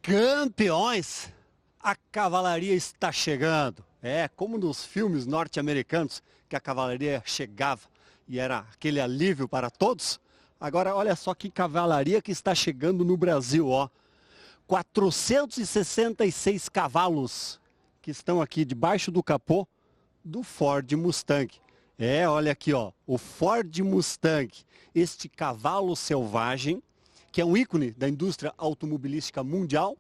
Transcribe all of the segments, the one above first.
Campeões, a cavalaria está chegando. É como nos filmes norte-americanos que a cavalaria chegava e era aquele alívio para todos. Agora olha só que cavalaria que está chegando no Brasil, ó. 466 cavalos que estão aqui debaixo do capô do Ford Mustang. É, olha aqui, ó, o Ford Mustang, este cavalo selvagem, que é um ícone da indústria automobilística mundial,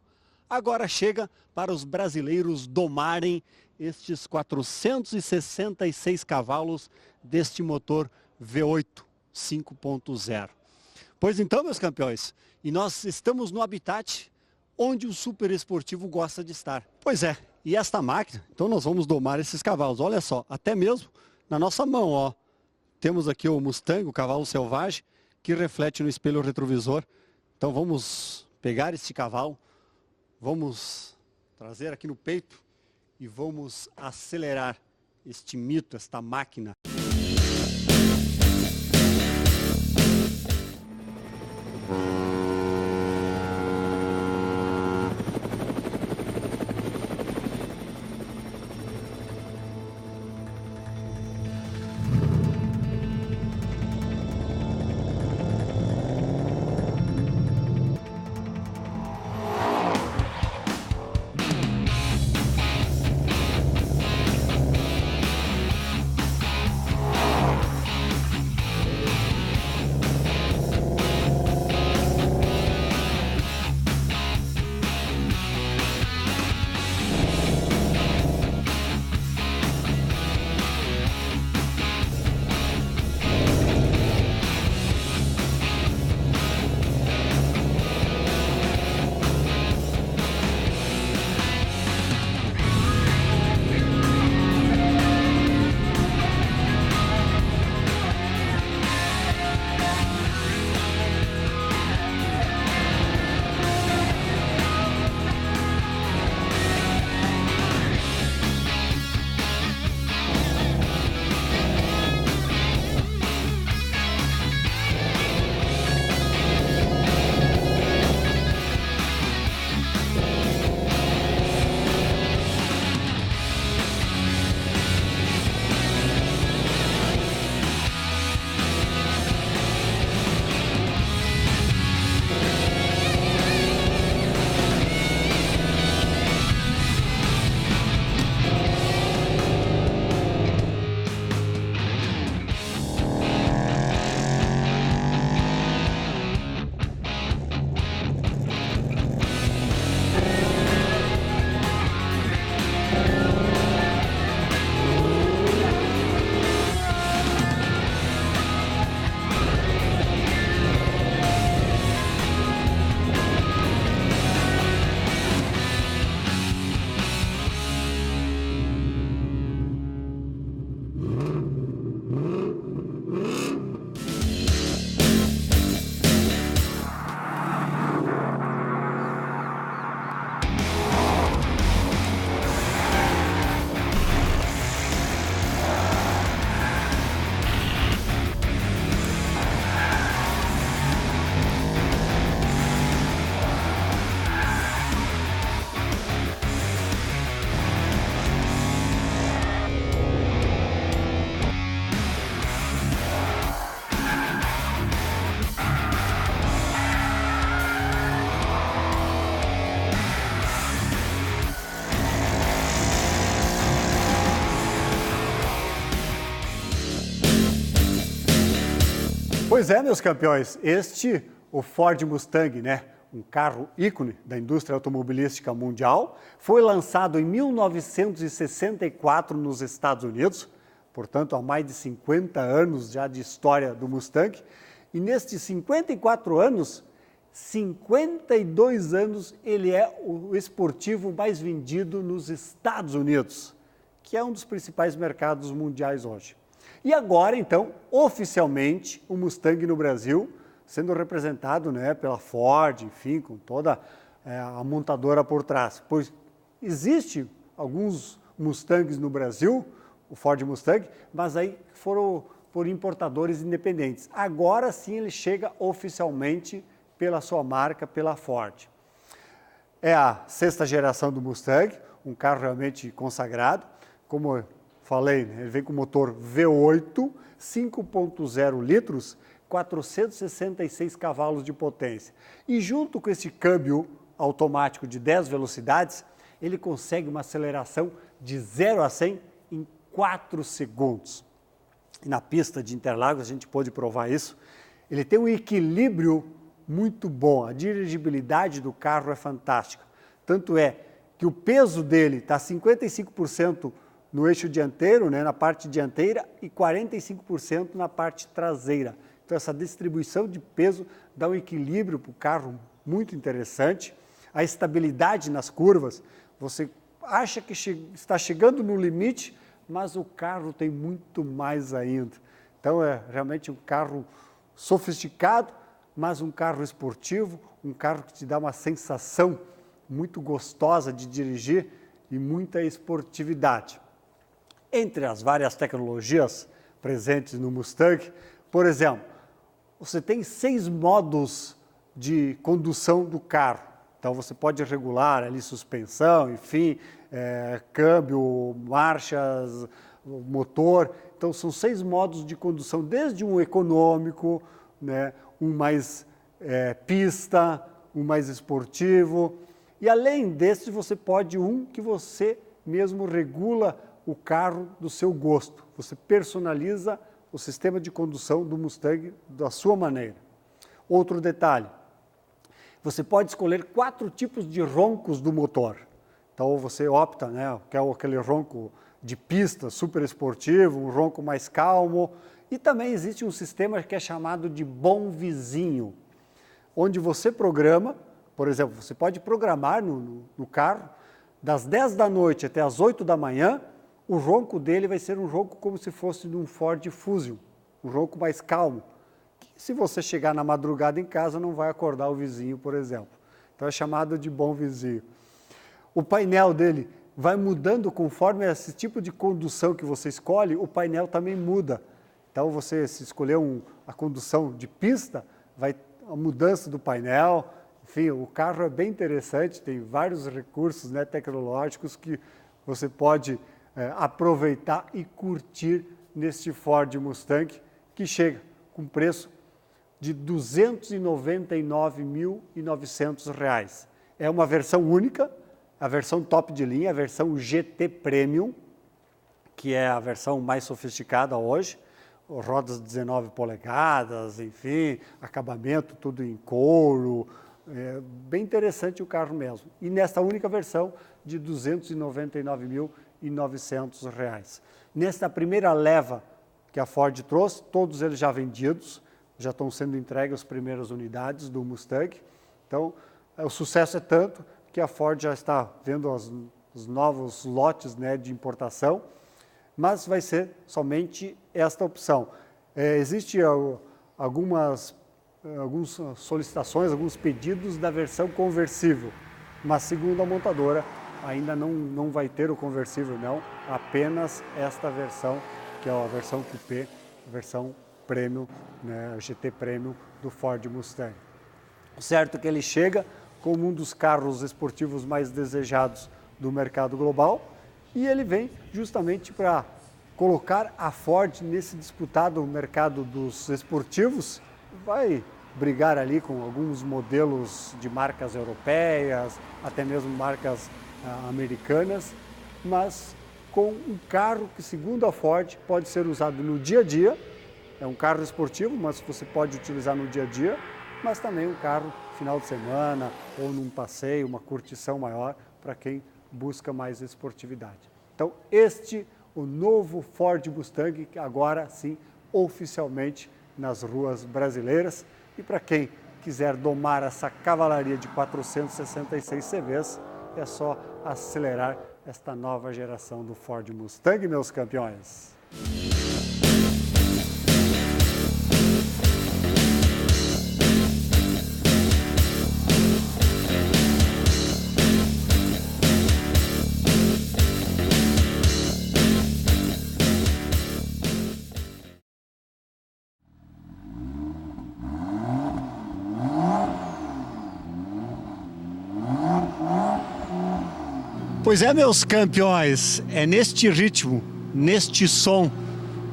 agora chega para os brasileiros domarem estes 466 cavalos deste motor V8 5.0. Pois então, meus campeões, e nós estamos no habitat onde o super esportivo gosta de estar. Pois é, e esta máquina, então nós vamos domar esses cavalos. Olha só, até mesmo na nossa mão, ó, temos aqui o Mustang, o cavalo selvagem, que reflete no espelho retrovisor. Então vamos pegar este cavalo, vamos trazer aqui no peito e vamos acelerar este mito, esta máquina. Pois é, meus campeões, o Ford Mustang, né? Um carro ícone da indústria automobilística mundial, foi lançado em 1964 nos Estados Unidos, portanto há mais de 50 anos já de história do Mustang, e nestes 54 anos, 52 anos ele é o esportivo mais vendido nos Estados Unidos, que é um dos principais mercados mundiais hoje. E agora, então, oficialmente, o Mustang no Brasil, sendo representado, né, pela Ford, enfim, com toda a montadora por trás. Pois existe alguns Mustangs no Brasil, o Ford Mustang, mas aí foram por importadores independentes. Agora sim ele chega oficialmente pela sua marca, pela Ford. é a sexta geração do Mustang, um carro realmente consagrado. Como eu falei, ele vem com motor V8, 5.0 litros, 466 cavalos de potência. E junto com esse câmbio automático de 10 velocidades, ele consegue uma aceleração de 0 a 100 em 4 segundos. E na pista de Interlagos a gente pôde provar isso. Ele tem um equilíbrio muito bom, a dirigibilidade do carro é fantástica. Tanto é que o peso dele está 55% no eixo dianteiro, né, na parte dianteira, e 45% na parte traseira. Então essa distribuição de peso dá um equilíbrio para o carro muito interessante. A estabilidade nas curvas, você acha que está chegando no limite, mas o carro tem muito mais ainda. Então é realmente um carro sofisticado, mas um carro esportivo, um carro que te dá uma sensação muito gostosa de dirigir e muita esportividade. Entre as várias tecnologias presentes no Mustang, por exemplo, você tem 6 modos de condução do carro. Então você pode regular ali suspensão, enfim, câmbio, marchas, motor. Então são 6 modos de condução, desde um econômico, né, um mais pista, um mais esportivo. E além desse, você pode que você mesmo regula o carro do seu gosto. Você personaliza o sistema de condução do Mustang da sua maneira. Outro detalhe, você pode escolher 4 tipos de roncos do motor. Então você opta, né, quer aquele ronco de pista super esportivo, um ronco mais calmo. E também existe um sistema que é chamado de bom vizinho, onde você programa, por exemplo, você pode programar no carro, das 10 da noite até as 8 da manhã, o ronco dele vai ser um ronco como se fosse de um Ford Fusion, um ronco mais calmo. Que, se você chegar na madrugada em casa, não vai acordar o vizinho, por exemplo. Então é chamado de bom vizinho. O painel dele vai mudando conforme esse tipo de condução que você escolhe, o painel também muda. Então você, se escolher a condução de pista, vai a mudança do painel. Enfim, o carro é bem interessante, tem vários recursos, né, tecnológicos que você pode aproveitar e curtir neste Ford Mustang, que chega com preço de R$ 299.900. É uma versão única, a versão top de linha, a versão GT Premium, que é a versão mais sofisticada hoje, rodas 19 polegadas, enfim, acabamento tudo em couro, bem interessante o carro mesmo. E nesta única versão de R$ 299.900. Nesta primeira leva que a Ford trouxe, todos eles já vendidos, já estão sendo entregues as primeiras unidades do Mustang. Então, o sucesso é tanto que a Ford já está vendo os novos lotes, né, de importação, mas vai ser somente esta opção. Existe algumas solicitações, alguns pedidos da versão conversível, mas segundo a montadora, ainda não vai ter o conversível não, apenas esta versão, que é a versão Coupé, a versão Premium, né, GT Premium do Ford Mustang. Certo que ele chega como um dos carros esportivos mais desejados do mercado global e ele vem justamente para colocar a Ford nesse disputado mercado dos esportivos, vai brigar ali com alguns modelos de marcas europeias, até mesmo marcas americanas, mas com um carro que, segundo a Ford, pode ser usado no dia a dia. É um carro esportivo, mas você pode utilizar no dia a dia, mas também um carro final de semana ou num passeio, uma curtição maior para quem busca mais esportividade. Então, o novo Ford Mustang, que agora sim, oficialmente nas ruas brasileiras. E para quem quiser domar essa cavalaria de 466 CVs, é só acelerar esta nova geração do Ford Mustang, meus campeões. Pois é, meus campeões, é neste ritmo, neste som,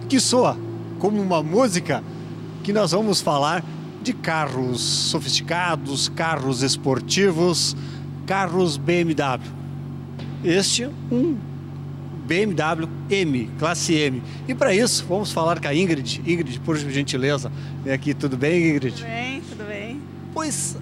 que soa como uma música, que nós vamos falar de carros sofisticados, carros esportivos, carros BMW. Este um BMW M, classe M. E para isso, vamos falar com a Ingrid. Ingrid, por gentileza, vem aqui. Tudo bem, Ingrid? Tudo bem, tudo bem. Pois,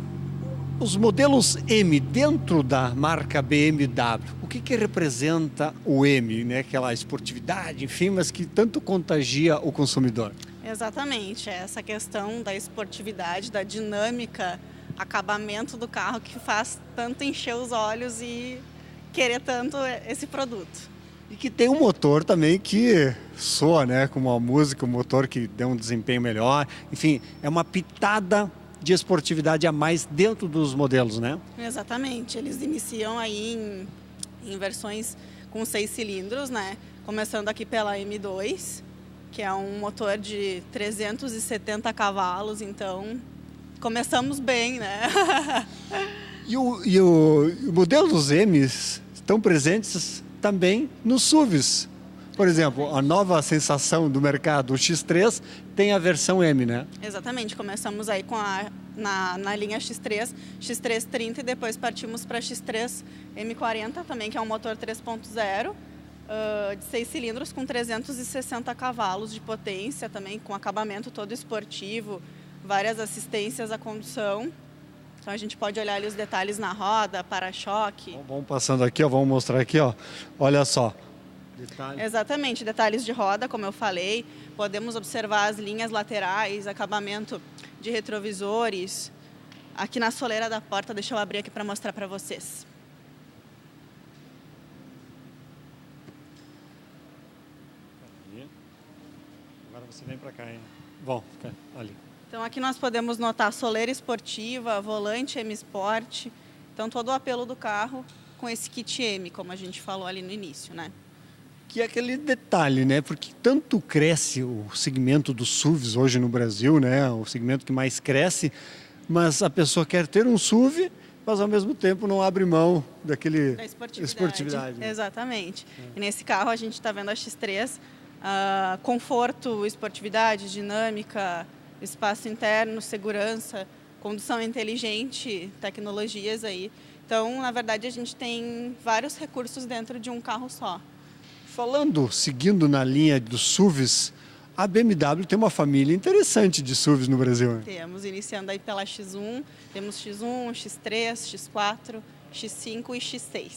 os modelos M dentro da marca BMW, o que representa o M, né? Aquela esportividade, enfim, mas que tanto contagia o consumidor. Exatamente, essa questão da esportividade, da dinâmica, acabamento do carro que faz tanto encher os olhos e querer tanto esse produto. E que tem um motor também que soa, né? Com uma música, um motor que dê um desempenho melhor. Enfim, é uma pitada de esportividade a mais dentro dos modelos, né? Exatamente, eles iniciam aí em versões com 6 cilindros, né? Começando aqui pela M2, que é um motor de 370 cavalos, então começamos bem, né? E o modelo dos M's estão presentes também nos SUVs. Por exemplo, a nova sensação do mercado, o X3, tem a versão M, né? Exatamente, começamos aí com na linha X3, X330 e depois partimos para X3 M40 também, que é um motor 3.0 de 6 cilindros com 360 cavalos de potência também, com acabamento todo esportivo, várias assistências à condução. Então a gente pode olhar ali os detalhes na roda, para-choque. Vamos passando aqui, ó, vamos mostrar aqui, ó. Olha só. Detalhe. Exatamente, detalhes de roda, como eu falei. Podemos observar as linhas laterais, acabamento de retrovisores. Aqui na soleira da porta, deixa eu abrir aqui para mostrar para vocês. Agora você vem para cá, hein? Bom, fica ali. Então aqui nós podemos notar soleira esportiva, volante M Sport. Então todo o apelo do carro com esse kit M, como a gente falou ali no início, né? Que é aquele detalhe, né? Porque tanto cresce o segmento dos SUVs hoje no Brasil, né? O segmento que mais cresce, mas a pessoa quer ter um SUV, mas ao mesmo tempo não abre mão daquele da esportividade. Né? Exatamente. E nesse carro a gente está vendo a X3, conforto, esportividade, dinâmica, espaço interno, segurança, condução inteligente, tecnologias aí. Então, na verdade, a gente tem vários recursos dentro de um carro só. Falando, seguindo na linha dos SUVs, a BMW tem uma família interessante de SUVs no Brasil. Né? Temos, iniciando aí pela X1, temos X1, X3, X4, X5 e X6.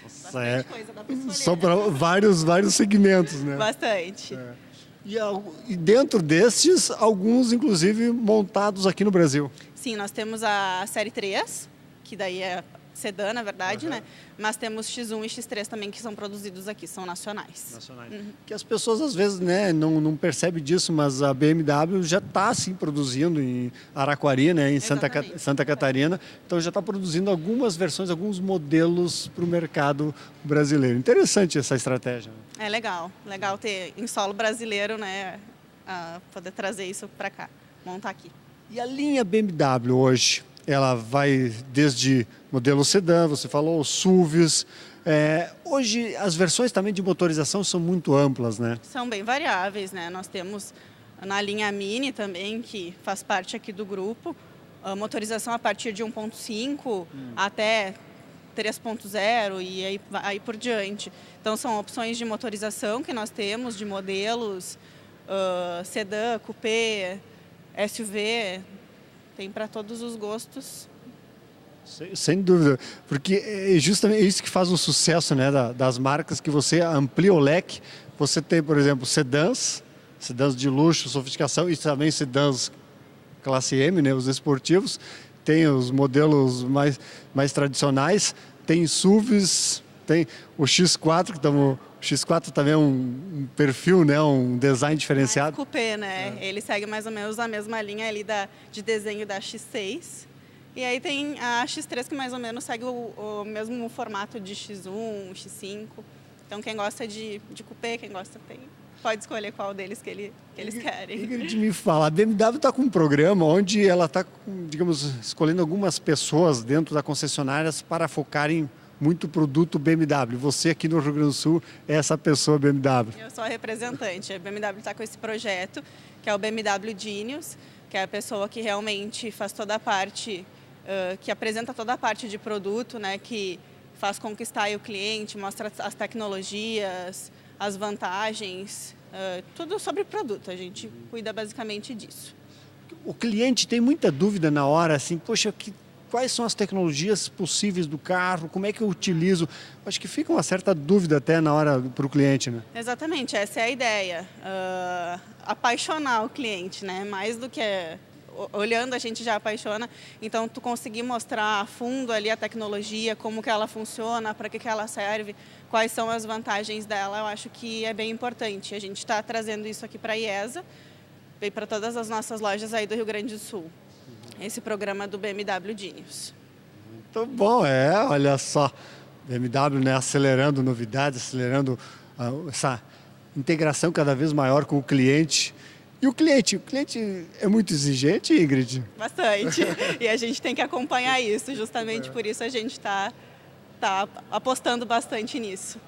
Nossa, coisa, dá pra escolher, só para vários segmentos, né? Bastante. É. E dentro destes, alguns inclusive montados aqui no Brasil. Sim, nós temos a série 3, que daí é sedã, na verdade, né? Mas temos X1 e X3 também que são produzidos aqui, são nacionais. Que as pessoas às vezes, né, não percebem disso, mas a BMW já está assim produzindo em Araquari, né, em Santa Catarina, então já está produzindo algumas versões, alguns modelos para o mercado brasileiro. Interessante essa estratégia. É legal ter em solo brasileiro, né, poder trazer isso para cá, montar aqui. E a linha BMW hoje? Ela vai desde modelo sedã, você falou, SUVs. Hoje as versões também de motorização são muito amplas, né? São bem variáveis, né? Nós temos na linha Mini também, que faz parte aqui do grupo, a motorização a partir de 1.5 até 3.0 e aí por diante. Então são opções de motorização que nós temos, de modelos, sedã, coupé, SUV, tem para todos os gostos. Sem dúvida, porque é justamente isso que faz o sucesso, né, das marcas, que você amplia o leque. Você tem, por exemplo, sedãs de luxo, sofisticação, e também sedãs classe M, né, os esportivos. Tem os modelos mais tradicionais, tem SUVs, tem o X4, que estamos... O X4 também é um perfil, né, um design diferenciado. Mais coupé, né? Ele segue mais ou menos a mesma linha ali de desenho da X6. E aí tem a X3 que mais ou menos segue o mesmo formato de X1, X5. Então quem gosta de coupé, quem gosta pode escolher qual deles que eles querem. Ingrid, me fala, a BMW está com um programa onde ela está, digamos, escolhendo algumas pessoas dentro da concessionária para focar em muito produto BMW. Você aqui no Rio Grande do Sul é essa pessoa BMW. Eu sou a representante. A BMW está com esse projeto, que é o BMW Genius, que é a pessoa que realmente faz toda a parte, que apresenta toda a parte de produto, né, que faz conquistar o cliente, mostra as tecnologias, as vantagens, tudo sobre produto. A gente cuida basicamente disso. O cliente tem muita dúvida na hora, assim, poxa, quais são as tecnologias possíveis do carro, como é que eu utilizo? Acho que fica uma certa dúvida até na hora para o cliente, né? Exatamente, essa é a ideia. Apaixonar o cliente, né? Mais do que olhando a gente já apaixona. Então, tu conseguir mostrar a fundo ali a tecnologia, como que ela funciona, para que ela serve, quais são as vantagens dela, eu acho que é bem importante. A gente está trazendo isso aqui para a IESA e para todas as nossas lojas aí do Rio Grande do Sul. Esse programa do BMW Genius. Muito bom, olha só. BMW, né, acelerando novidades, acelerando essa integração cada vez maior com o cliente. E o cliente é muito exigente, Ingrid? Bastante. E a gente tem que acompanhar isso, justamente por isso a gente está apostando bastante nisso.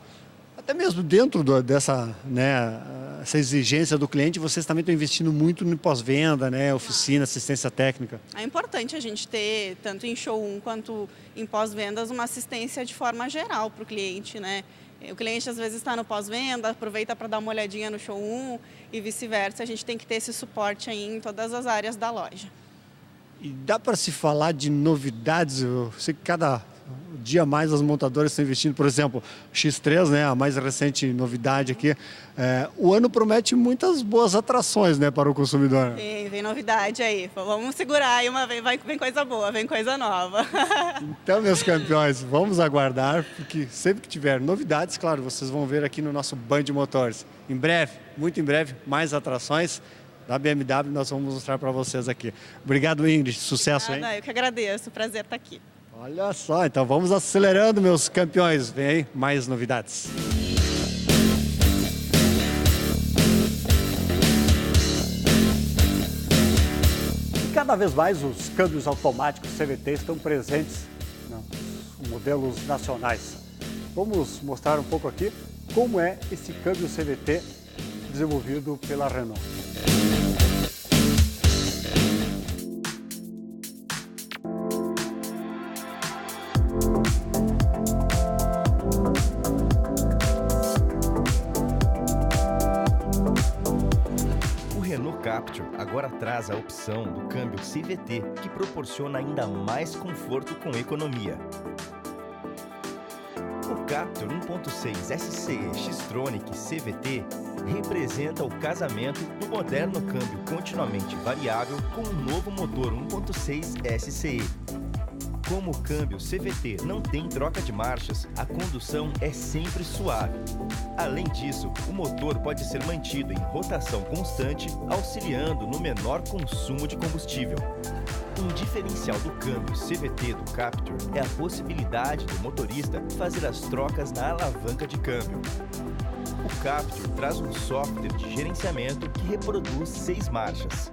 Até mesmo dentro dessa, né, essa exigência do cliente, vocês também estão investindo muito no pós-venda, né, oficina, assistência técnica. É importante a gente ter, tanto em showroom quanto em pós-vendas, uma assistência de forma geral para o cliente, né? O cliente às vezes está no pós-venda, aproveita para dar uma olhadinha no showroom e vice-versa. A gente tem que ter esse suporte aí em todas as áreas da loja. E dá para se falar de novidades? Eu sei que cada dia mais as montadoras estão investindo, por exemplo, X3, né, a mais recente novidade aqui. O ano promete muitas boas atrações, né, para o consumidor. Sim, vem novidade aí. Vamos segurar aí vem coisa boa, vem coisa nova. Então, meus campeões, vamos aguardar, porque sempre que tiver novidades, claro, vocês vão ver aqui no nosso Band Motores. Em breve, muito em breve, mais atrações da BMW nós vamos mostrar para vocês aqui. Obrigado, Ingrid. Sucesso, hein? Eu que agradeço. Prazer estar aqui. Olha só, então vamos acelerando, meus campeões. Vem aí mais novidades. E cada vez mais os câmbios automáticos CVT estão presentes nos modelos nacionais. Vamos mostrar um pouco aqui como é esse câmbio CVT desenvolvido pela Renault. Captur agora traz a opção do câmbio CVT, que proporciona ainda mais conforto com economia. O Captur 1.6 SCE X-Tronic CVT representa o casamento do moderno câmbio continuamente variável com um novo motor 1.6 SCE. Como o câmbio CVT não tem troca de marchas, a condução é sempre suave. Além disso, o motor pode ser mantido em rotação constante, auxiliando no menor consumo de combustível. Um diferencial do câmbio CVT do Captur é a possibilidade do motorista fazer as trocas na alavanca de câmbio. O Captur traz um software de gerenciamento que reproduz 6 marchas.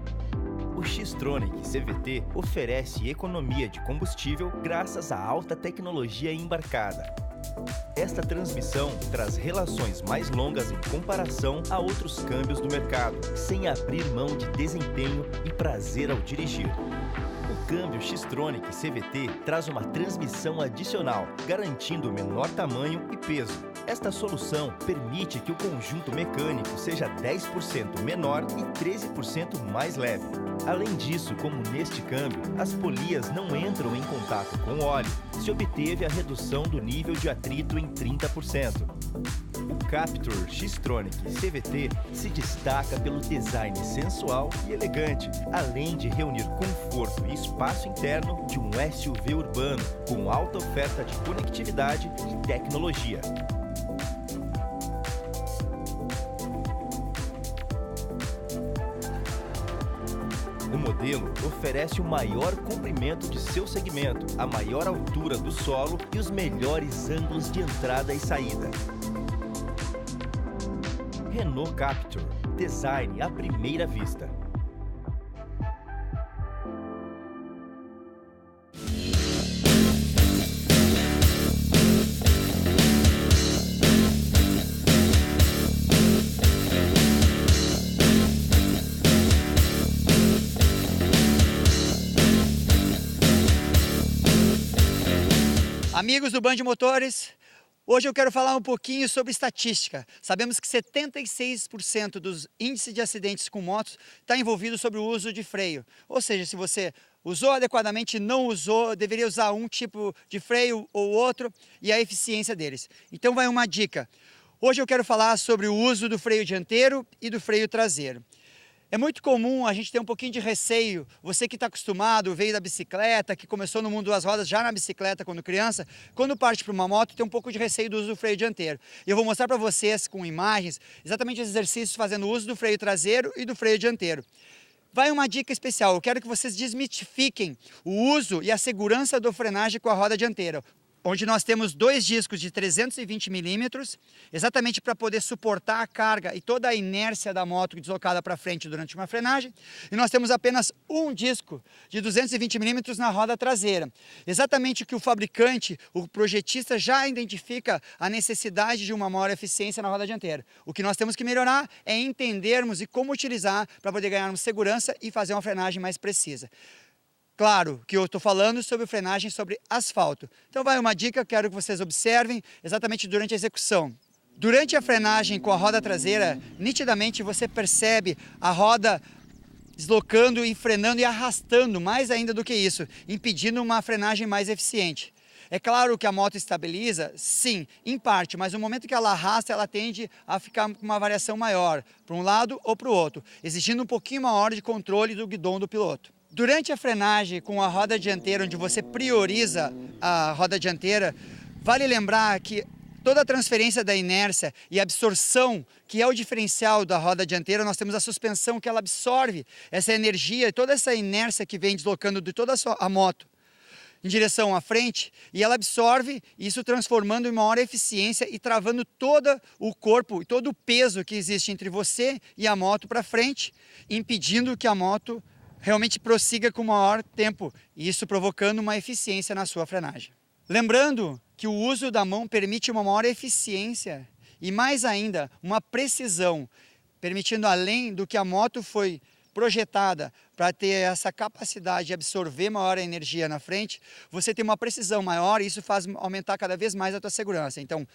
O X-Tronic CVT oferece economia de combustível graças à alta tecnologia embarcada. Esta transmissão traz relações mais longas em comparação a outros câmbios do mercado, sem abrir mão de desempenho e prazer ao dirigir. O câmbio X-Tronic CVT traz uma transmissão adicional, garantindo menor tamanho e peso. Esta solução permite que o conjunto mecânico seja 10% menor e 13% mais leve. Além disso, como neste câmbio, as polias não entram em contato com o óleo, se obteve a redução do nível de atrito em 30%. O Captur X-Tronic CVT se destaca pelo design sensual e elegante, além de reunir conforto e espaço interno de um SUV urbano, com alta oferta de conectividade e tecnologia. O modelo oferece o maior comprimento de seu segmento, a maior altura do solo e os melhores ângulos de entrada e saída. Renault Captur, design à primeira vista. Amigos do Band Motores, hoje eu quero falar um pouquinho sobre estatística. Sabemos que 76% dos índices de acidentes com motos está envolvido sobre o uso de freio. Ou seja, se você usou adequadamente, não usou, deveria usar um tipo de freio ou outro e a eficiência deles. Então vai uma dica. Hoje eu quero falar sobre o uso do freio dianteiro e do freio traseiro. É muito comum a gente ter um pouquinho de receio, você que está acostumado, veio da bicicleta, que começou no mundo das rodas já na bicicleta quando criança, quando parte para uma moto tem um pouco de receio do uso do freio dianteiro. E eu vou mostrar para vocês com imagens exatamente os exercícios fazendo uso do freio traseiro e do freio dianteiro. Vai uma dica especial, eu quero que vocês desmitifiquem o uso e a segurança da frenagem com a roda dianteira, onde nós temos 2 discos de 320 milímetros, exatamente para poder suportar a carga e toda a inércia da moto deslocada para frente durante uma frenagem. E nós temos apenas um disco de 220 milímetros na roda traseira. Exatamente o que o fabricante, o projetista já identifica a necessidade de uma maior eficiência na roda dianteira. O que nós temos que melhorar é entendermos e como utilizar para poder ganharmos segurança e fazer uma frenagem mais precisa. Claro que eu estou falando sobre frenagem sobre asfalto. Então vai uma dica, quero que vocês observem exatamente durante a execução. Durante a frenagem com a roda traseira, nitidamente você percebe a roda deslocando e frenando e arrastando, mais ainda do que isso, impedindo uma frenagem mais eficiente. É claro que a moto estabiliza, sim, em parte, mas no momento que ela arrasta, ela tende a ficar com uma variação maior, para um lado ou para o outro, exigindo um pouquinho maior de controle do guidão do piloto. Durante a frenagem com a roda dianteira, onde você prioriza a roda dianteira, vale lembrar que toda a transferência da inércia e absorção, que é o diferencial da roda dianteira, nós temos a suspensão que ela absorve essa energia e toda essa inércia que vem deslocando de toda a moto em direção à frente, e ela absorve isso transformando em maior eficiência e travando todo o corpo e todo o peso que existe entre você e a moto para frente, impedindo que a moto realmente prossiga com maior tempo, e isso provocando uma eficiência na sua frenagem. Lembrando que o uso da mão permite uma maior eficiência e mais ainda, uma precisão, permitindo além do que a moto foi projetada para ter essa capacidade de absorver maior energia na frente, você tem uma precisão maior e isso faz aumentar cada vez mais a tua segurança. Então,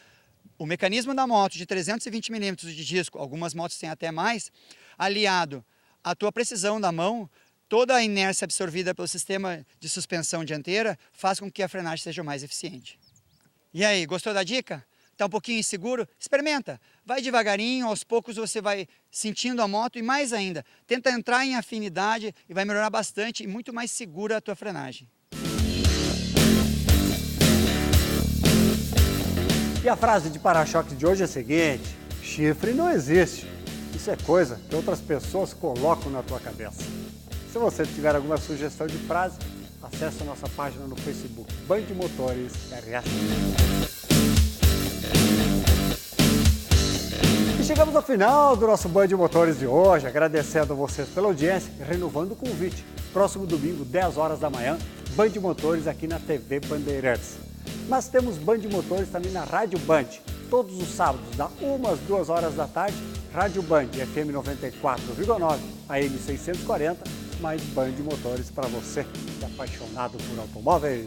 o mecanismo da moto de 320 milímetros de disco, algumas motos têm até mais, aliado à tua precisão da mão, toda a inércia absorvida pelo sistema de suspensão dianteira faz com que a frenagem seja mais eficiente. E aí, gostou da dica? Está um pouquinho inseguro? Experimenta. Vai devagarinho, aos poucos você vai sentindo a moto e mais ainda, tenta entrar em afinidade e vai melhorar bastante e muito mais segura a tua frenagem. E a frase de para-choque de hoje é a seguinte: chifre não existe. Isso é coisa que outras pessoas colocam na tua cabeça. Se você tiver alguma sugestão de frase, acesse a nossa página no Facebook, Band Motores RS. E chegamos ao final do nosso Band Motores de hoje, agradecendo a vocês pela audiência e renovando o convite. Próximo domingo, 10 horas da manhã, Band Motores aqui na TV Bandeirantes. Mas temos Band Motores também na Rádio Band, todos os sábados, da 1 às 2 horas da tarde, Rádio Band, FM 94,9, AM 640, mais Band Motores para você que é apaixonado por automóveis.